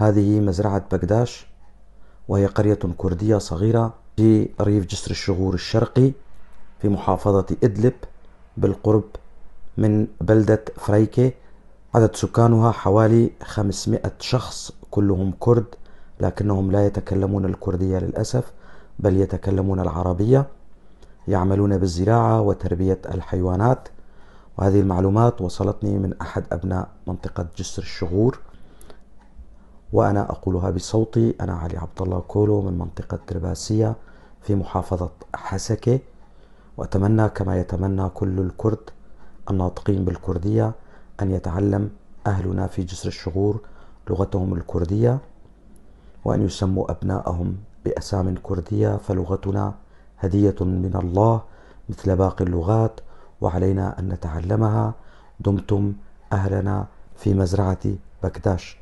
هذه مزرعة بقداش، وهي قرية كردية صغيرة في ريف جسر الشغور الشرقي في محافظة إدلب بالقرب من بلدة فريكة. عدد سكانها حوالي 500 شخص، كلهم كرد، لكنهم لا يتكلمون الكردية للأسف، بل يتكلمون العربية. يعملون بالزراعة وتربية الحيوانات. وهذه المعلومات وصلتني من أحد أبناء منطقة جسر الشغور، وأنا أقولها بصوتي. أنا علي عبد الله كولو من منطقة درباسية في محافظة حسكة، وأتمنى كما يتمنى كل الكرد الناطقين بالكردية أن يتعلم أهلنا في جسر الشغور لغتهم الكردية، وأن يسموا أبناءهم بأسام كردية، فلغتنا هدية من الله مثل باقي اللغات، وعلينا أن نتعلمها. دمتم أهلنا في مزرعة بقداش.